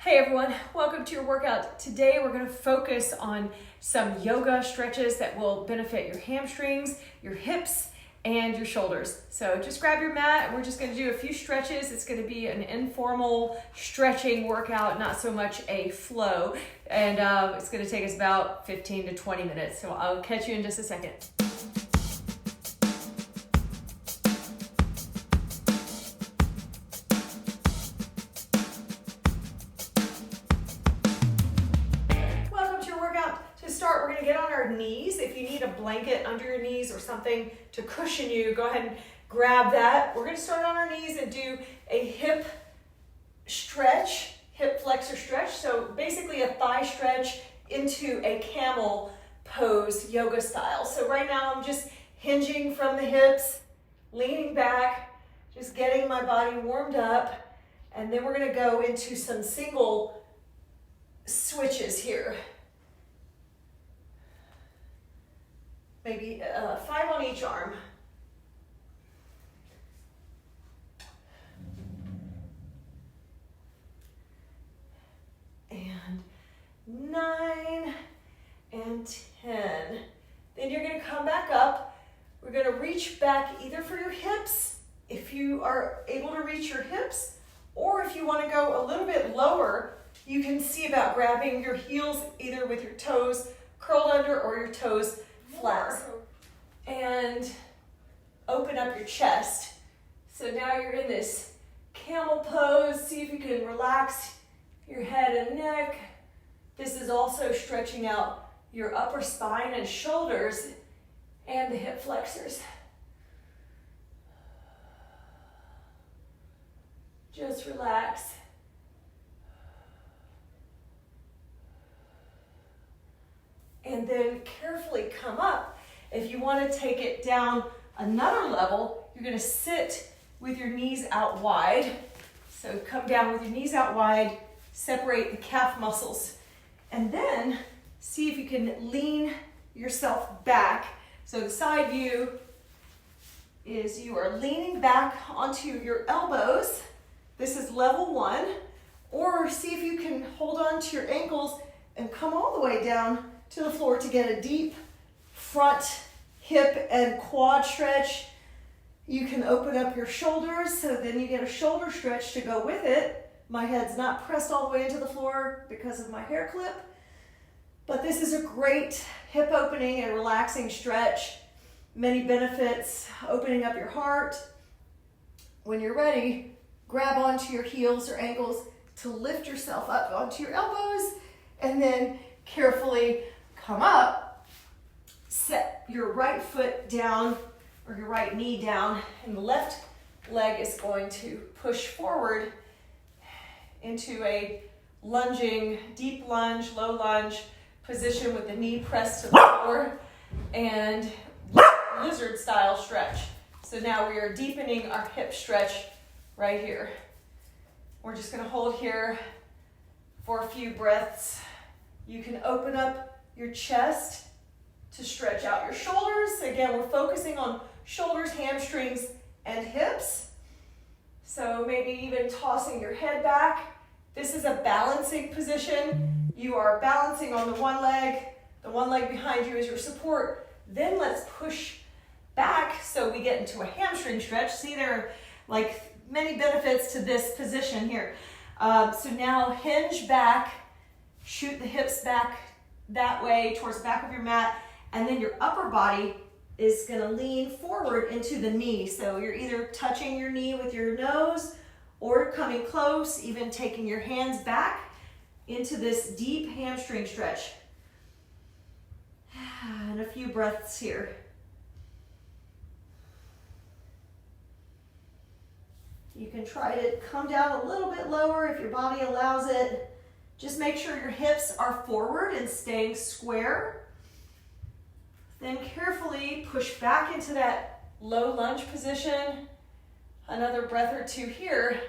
Hey everyone, welcome to your workout. Today we're going to focus on some yoga stretches that will benefit your hamstrings, your hips, and your shoulders. So just grab your mat and we're just going to do a few stretches. It's going to be an informal stretching workout, not so much a flow. And it's going to take us about 15 to 20 minutes. So I'll catch you in just a second. We're going to get on our knees. If you need a blanket under your knees or something to cushion you, go ahead and grab that. We're going to start on our knees and do a hip stretch, hip flexor stretch. So basically a thigh stretch into a camel pose, yoga style. So right now I'm just hinging from the hips, leaning back, just getting my body warmed up. And then we're going to go into some single switches here. Maybe 5 on each arm. And 9 and 10. Then you're going to come back up. We're going to reach back either for your hips, if you are able to reach your hips, or if you want to go a little bit lower, you can see about grabbing your heels either with your toes curled under or your toes flat, and open up your chest. So now you're in this camel pose. See if you can relax your head and neck. This is also stretching out your upper spine and shoulders and the hip flexors. Just relax. And then carefully come up. If you want to take it down another level, you're going to sit with your knees out wide. So come down with your knees out wide, separate the calf muscles, and then see if you can lean yourself back. So the side view is you are leaning back onto your elbows. This is level 1. Or see if you can hold on to your ankles and come all the way down to the floor to get a deep front hip and quad stretch. You can open up your shoulders, so then you get a shoulder stretch to go with it. My head's not pressed all the way into the floor because of my hair clip, but this is a great hip opening and relaxing stretch. Many benefits, opening up your heart. When you're ready, grab onto your heels or ankles to lift yourself up onto your elbows, and then carefully come up, set your right foot down or your right knee down, and the left leg is going to push forward into a lunging, deep lunge, low lunge position with the knee pressed to the floor, and lizard style stretch. So now we are deepening our hip stretch right here. We're just going to hold here for a few breaths. You can open up your chest to stretch out your shoulders. Again, we're focusing on shoulders, hamstrings, and hips. So maybe even tossing your head back. This is a balancing position. You are balancing on the one leg. The one leg behind you is your support. Then let's push back so we get into a hamstring stretch. See, there are like many benefits to this position here. So now hinge back, shoot the hips back that way towards the back of your mat, and then your upper body is going to lean forward into the knee. So you're either touching your knee with your nose or coming close, even taking your hands back into this deep hamstring stretch. And a few breaths here. You can try to come down a little bit lower if your body allows it. Just make sure your hips are forward and staying square. Then carefully push back into that low lunge position. Another breath or two here.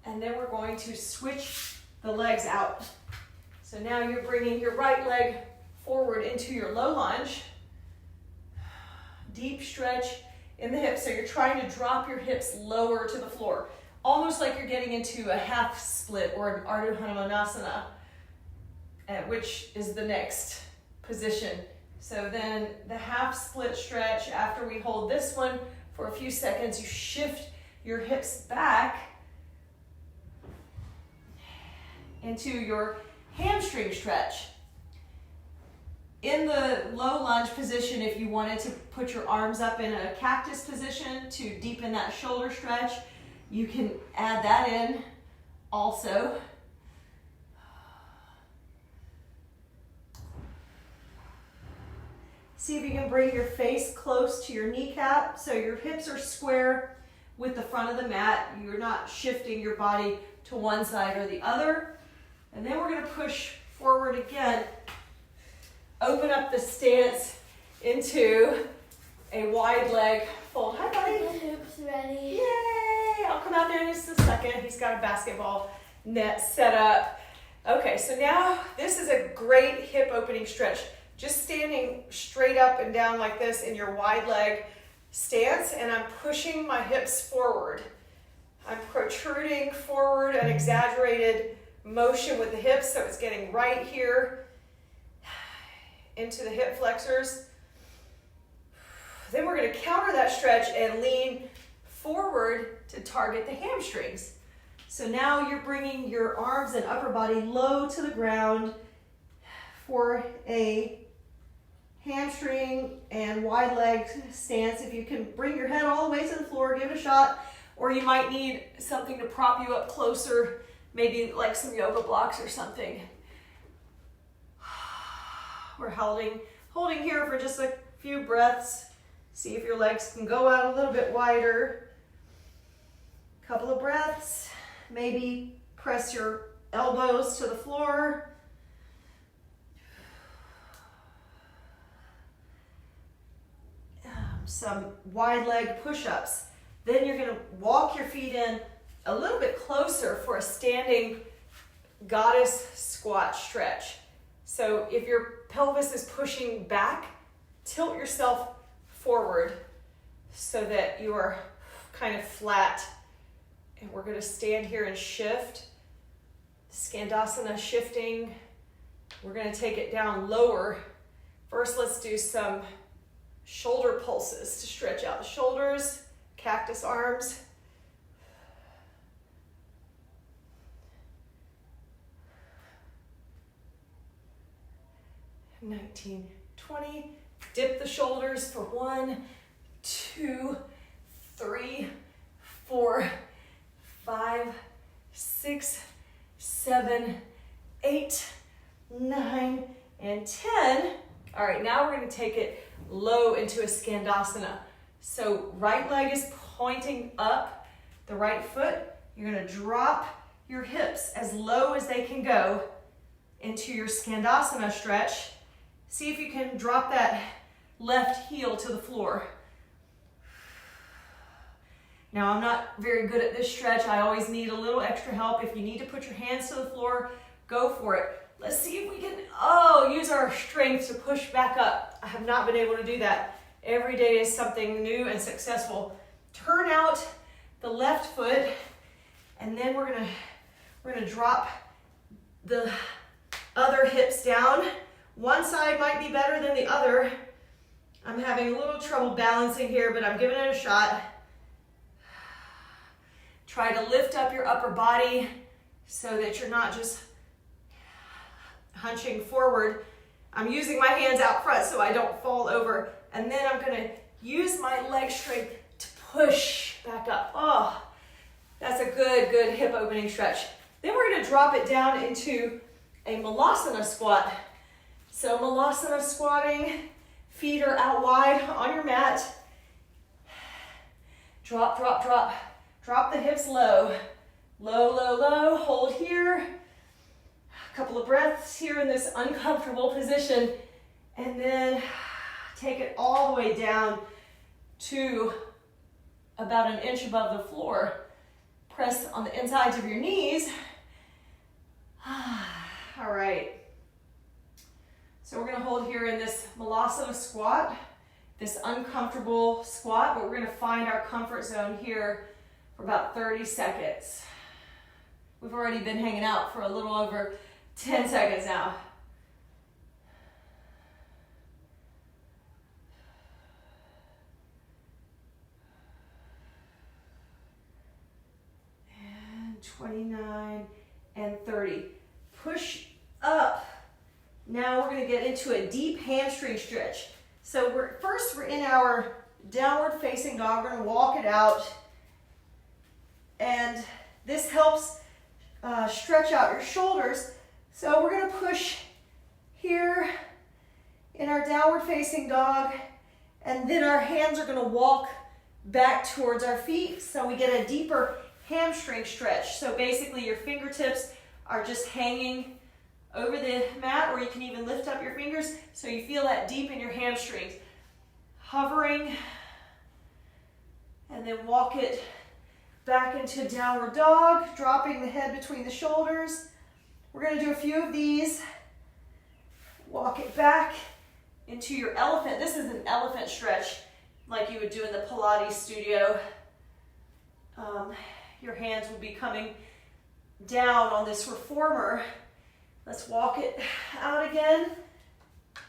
And then we're going to switch the legs out. So now you're bringing your right leg forward into your low lunge. Deep stretch in the hips. So you're trying to drop your hips lower to the floor. almost like you're getting into a half split or an Ardha Hanumanasana, which is the next position. So then the half split stretch, after we hold this one for a few seconds, you shift your hips back into your hamstring stretch. In the low lunge position, if you wanted to put your arms up in a cactus position to deepen that shoulder stretch, you can add that in also. See if you can bring your face close to your kneecap so your hips are square with the front of the mat. You're not shifting your body to one side or the other. And then we're going to push forward again. Open up the stance into a wide leg fold. Hi, buddy. My hoop's ready. Yay! I'll come out there in just a second. He's got a basketball net set up. Okay, so now this is a great hip opening stretch. Just standing straight up and down like this in your wide leg stance, and I'm pushing my hips forward. I'm protruding forward, an exaggerated motion with the hips, so it's getting right here into the hip flexors. Then we're going to counter that stretch and lean forward to target the hamstrings. So now you're bringing your arms and upper body low to the ground for a hamstring and wide leg stance. If you can bring your head all the way to the floor, give it a shot. Or you might need something to prop you up closer, maybe like some yoga blocks or something. We're holding here for just a few breaths. See if your legs can go out a little bit wider. Couple of breaths. Maybe press your elbows to the floor. Some wide leg push-ups. Then you're going to walk your feet in a little bit closer for a standing goddess squat stretch. So if your pelvis is pushing back, tilt yourself forward so that you are kind of flat. And we're going to stand here and shift. Skandasana shifting. We're going to take it down lower. First, let's do some shoulder pulses to stretch out the shoulders, cactus arms. (19, 20). Dip the shoulders for 1, 2, 3, 4, 5, 6, 7, 8, 9, and 10. All right, now we're going to take it low into a Skandasana. So right leg is pointing up, the right foot. You're going to drop your hips as low as they can go into your Skandasana stretch. See if you can drop that left heel to the floor. Now, I'm not very good at this stretch. I always need a little extra help. If you need to put your hands to the floor, go for it. Let's see if we can, use our strength to push back up. I have not been able to do that. Every day is something new and successful. Turn out the left foot, and then we're gonna drop the other hips down. One side might be better than the other. I'm having a little trouble balancing here, but I'm giving it a shot. Try to lift up your upper body so that you're not just hunching forward. I'm using my hands out front so I don't fall over. And then I'm gonna use my leg strength to push back up. Oh, that's a good hip opening stretch. Then we're gonna drop it down into a Malasana squat. So Malasana squatting, feet are out wide on your mat. Drop, drop, drop. Drop the hips low. Low, low, low. Hold here. A couple of breaths here in this uncomfortable position. And then take it all the way down to about an inch above the floor. Press on the insides of your knees. All right. So we're going to hold here in this Malasana squat, this uncomfortable squat, but we're going to find our comfort zone here for about 30 seconds. We've already been hanging out for a little over 10 seconds now. And 29 and 30. Push up. Now we're going to get into a deep hamstring stretch. So we're in our downward facing dog. We're going to walk it out. And this helps stretch out your shoulders. So we're going to push here in our downward facing dog, and then our hands are going to walk back towards our feet, so we get a deeper hamstring stretch. So basically your fingertips are just hanging over the mat, or you can even lift up your fingers so you feel that deep in your hamstrings. Hovering, and then walk it back into downward dog, dropping the head between the shoulders. We're going to do a few of these. Walk it back into your elephant. This is an elephant stretch like you would do in the Pilates studio. Your hands will be coming down on this reformer. Let's walk it out again.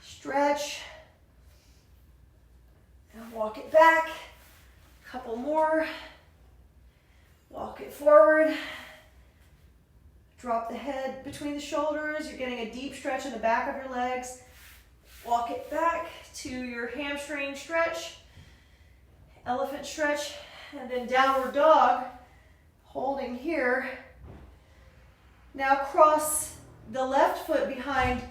Stretch. And walk it back. A couple more. Walk it forward. Drop the head between the shoulders. You're getting a deep stretch in the back of your legs. Walk it back to your hamstring stretch, elephant stretch, and then downward dog, holding here. Now cross the left foot behind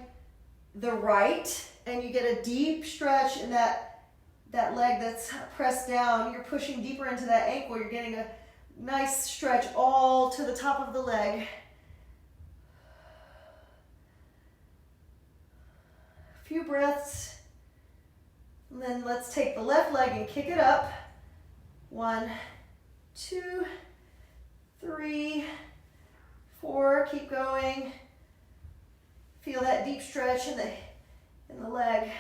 the right, and you get a deep stretch in that leg that's pressed down. You're pushing deeper into that ankle. You're getting a nice stretch all to the top of the leg. A few breaths. And then let's take the left leg and kick it up. 1, 2, 3, 4. Keep going. Feel that deep stretch in the leg.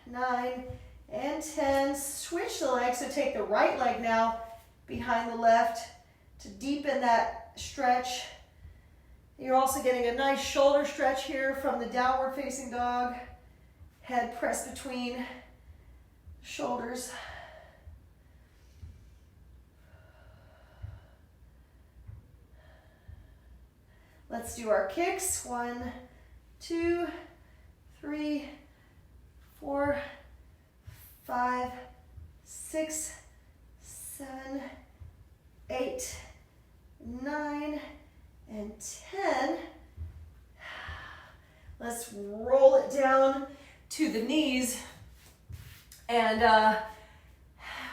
9 and 10. Switch the leg. So take the right leg now behind the left to deepen that stretch. You're also getting a nice shoulder stretch here from the downward facing dog. Head pressed between shoulders. Let's do our kicks. 1, 2, 3, 4, 5, 6, 7, 8, 9, and 10. Let's roll it down to the knees, and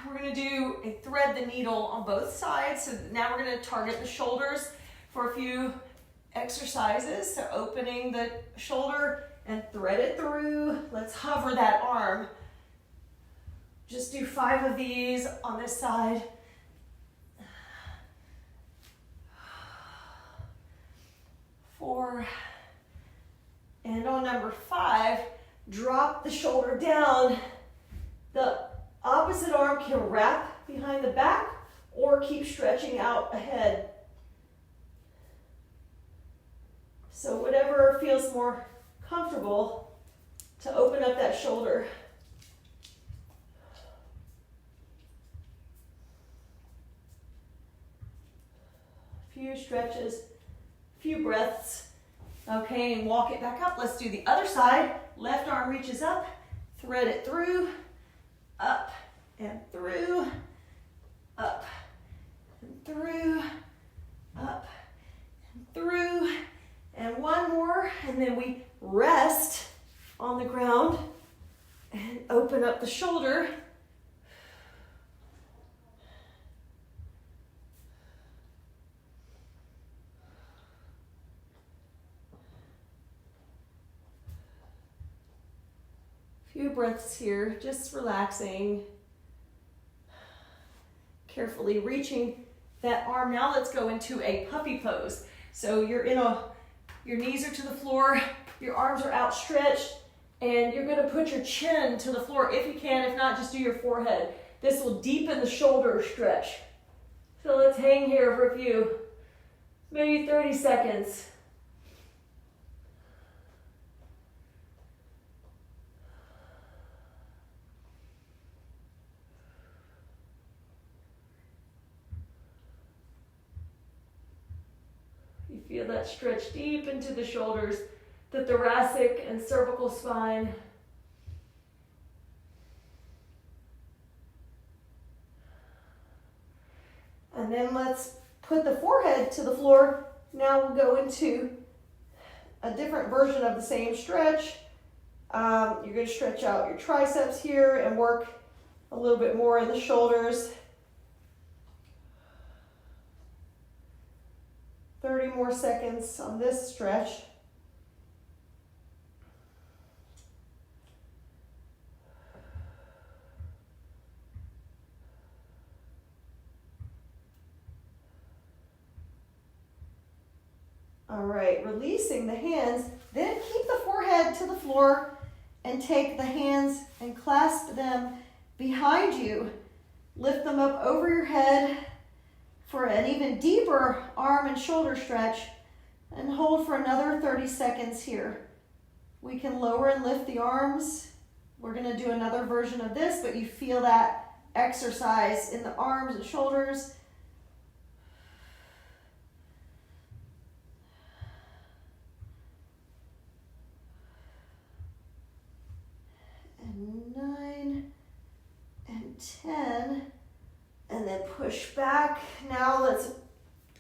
we're going to do a thread the needle on both sides. So now we're going to target the shoulders for a few exercises. So opening the shoulder and thread it through. Let's hover that arm. Just do 5 of these on this side. 4, and on number 5, drop the shoulder down. The opposite arm can wrap behind the back or keep stretching out ahead. So whatever feels more comfortable to open up that shoulder. A few stretches. Few breaths. Okay, and walk it back up. Let's do the other side. Left arm reaches up, thread it through, up and through, up and through, up and through, and one more, and then we rest on the ground and open up the shoulder. Few breaths here, just relaxing. Carefully reaching that arm. Now let's go into a puppy pose. So your knees are to the floor, your arms are outstretched, and you're going to put your chin to the floor if you can. If not, just do your forehead. This will deepen the shoulder stretch. So let's hang here for a few, maybe 30 seconds. You feel that stretch deep into the shoulders, the thoracic and cervical spine. And then let's put the forehead to the floor. Now we'll go into a different version of the same stretch. You're going to stretch out your triceps here and work a little bit more in the shoulders. 30 more seconds on this stretch. All right, releasing the hands, then keep the forehead to the floor and take the hands and clasp them behind you. Lift them up over your head for an even deeper arm and shoulder stretch, and hold for another 30 seconds here. We can lower and lift the arms. We're going to do another version of this, but you feel that exercise in the arms and shoulders. And 9 and 10, and then push back. Now let's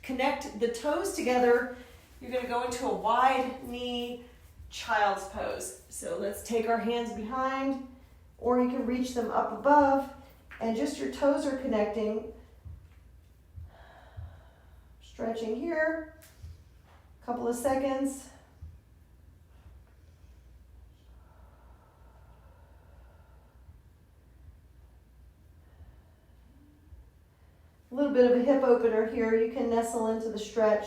connect the toes together. You're going to go into a wide knee child's pose. So let's take our hands behind, or you can reach them up above, and just your toes are connecting. Stretching here, a couple of seconds. A little bit of a hip opener here. You can nestle into the stretch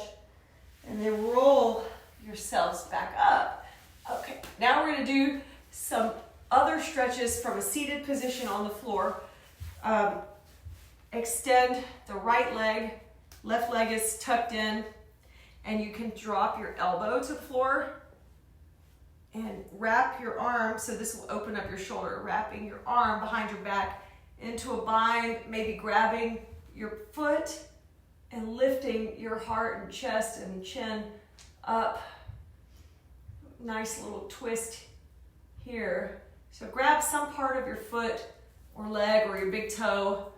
and then roll yourselves back up. Okay, now we're going to do some other stretches from a seated position on the floor. Extend the right leg, left leg is tucked in, and you can drop your elbow to the floor and wrap your arm, so this will open up your shoulder, wrapping your arm behind your back into a bind, maybe grabbing your foot and lifting your heart and chest and chin up. Nice little twist here. So grab some part of your foot or leg or your big toe.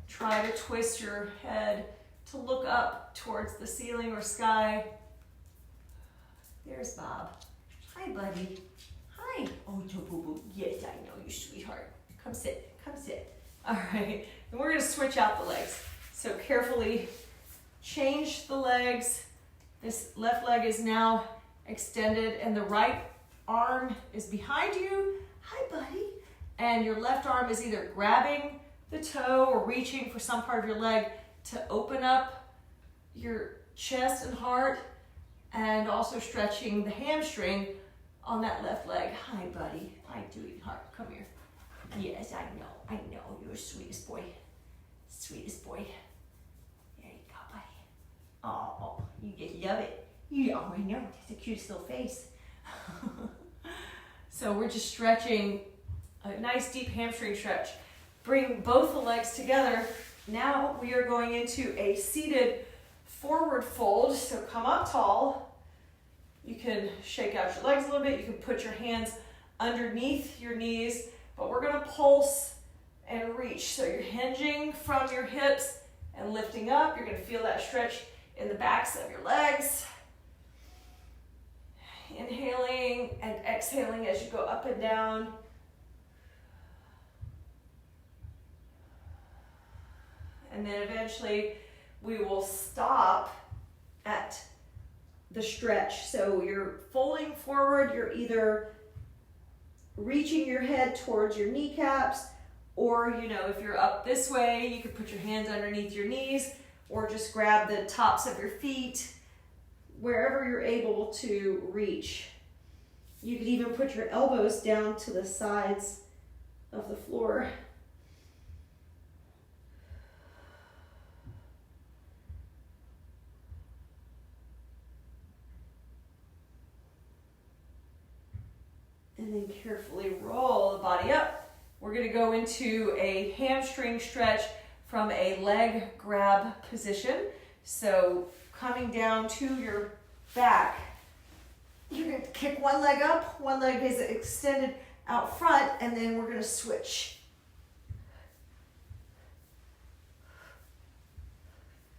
Try to twist your head to look up towards the ceiling or sky. There's Bob. Hi, buddy. Hi. Oh, no, boo-boo. Yes, I know you, sweetheart. Come sit. Come sit. All right. And we're going to switch out the legs. So carefully change the legs. This left leg is now extended and the right arm is behind you. Hi, buddy. And your left arm is either grabbing the toe or reaching for some part of your leg to open up your chest and heart, and also stretching the hamstring on that left leg. Hi, buddy. Hi, sweetheart. Come here. Yes, I know. You're the sweetest boy. Sweetest boy. There you go, buddy. Oh, you just love it. Oh, I know. It's the cutest little face. So we're just stretching a nice deep hamstring stretch. Bring both the legs together. Now we are going into a seated forward fold. So come up tall. You can shake out your legs a little bit. You can put your hands underneath your knees, but we're going to pulse and reach. So you're hinging from your hips and lifting up. You're going to feel that stretch in the backs of your legs. Inhaling and exhaling as you go up and down. And then eventually we will stop at the stretch. So you're folding forward, you're either reaching your head towards your kneecaps, or if you're up this way, you could put your hands underneath your knees, or just grab the tops of your feet, wherever you're able to reach. You could even put your elbows down to the sides of the floor. And then carefully roll the body up. We're gonna go into a hamstring stretch from a leg grab position. So coming down to your back, you're gonna kick one leg up, one leg is extended out front, and then we're gonna switch.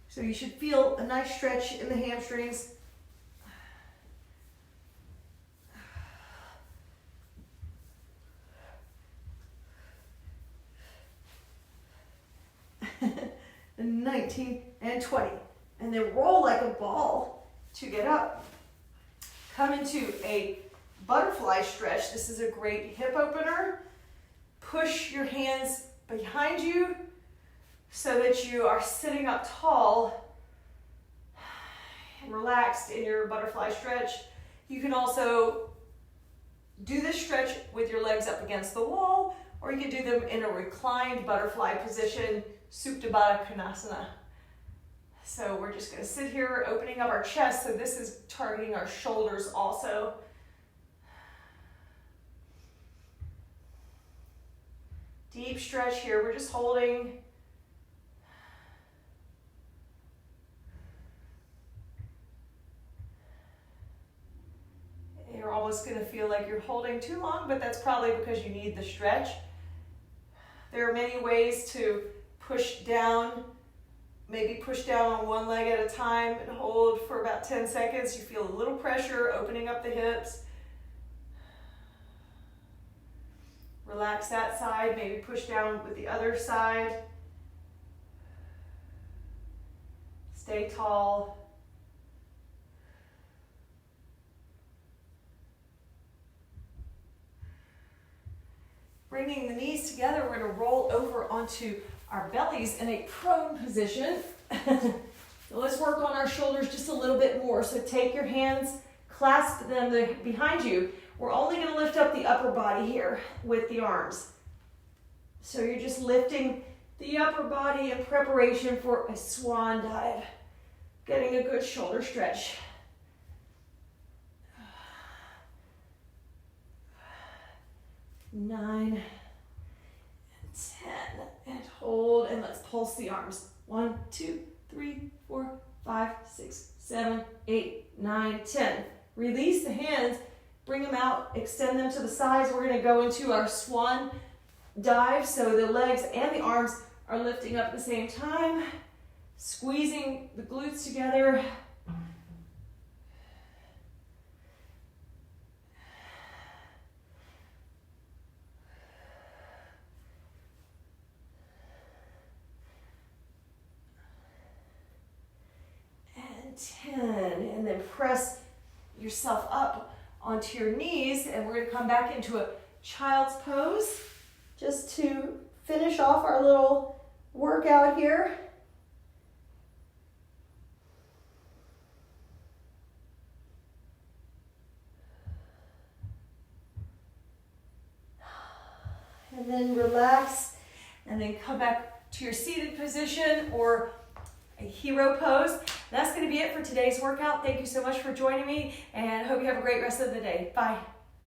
So you should feel a nice stretch in the hamstrings. And 19 and 20. And then roll like a ball to get up. Come into a butterfly stretch. This is a great hip opener. Push your hands behind you so that you are sitting up tall and relaxed in your butterfly stretch. You can also do this stretch with your legs up against the wall, or you can do them in a reclined butterfly position, Supta Baddha Konasana. So we're just going to sit here opening up our chest, so this is targeting our shoulders also. Deep stretch here, we're just holding. You're almost going to feel like you're holding too long, but that's probably because you need the stretch. There are many ways to push down. Maybe push down on one leg at a time and hold for about 10 seconds. You feel a little pressure opening up the hips. Relax that side, maybe push down with the other side. Stay tall. Bringing the knees together, we're going to roll over onto our bellies in a prone position. So let's work on our shoulders just a little bit more. So take your hands, clasp them behind you. We're only going to lift up the upper body here with the arms. So you're just lifting the upper body in preparation for a swan dive. Getting a good shoulder stretch. 9 and 10, and hold, and let's pulse the arms. 1, 2, 3, 4, 5, 6, 7, 8, 9, 10. Release the hands, bring them out, extend them to the sides. We're going to go into our swan dive, so the legs and the arms are lifting up at the same time, squeezing the glutes together. And 10, and then press yourself up onto your knees, and we're going to come back into a child's pose just to finish off our little workout here. And then relax, and then come back to your seated position or a hero pose. That's going to be it for today's workout. Thank you so much for joining me, and hope you have a great rest of the day. Bye.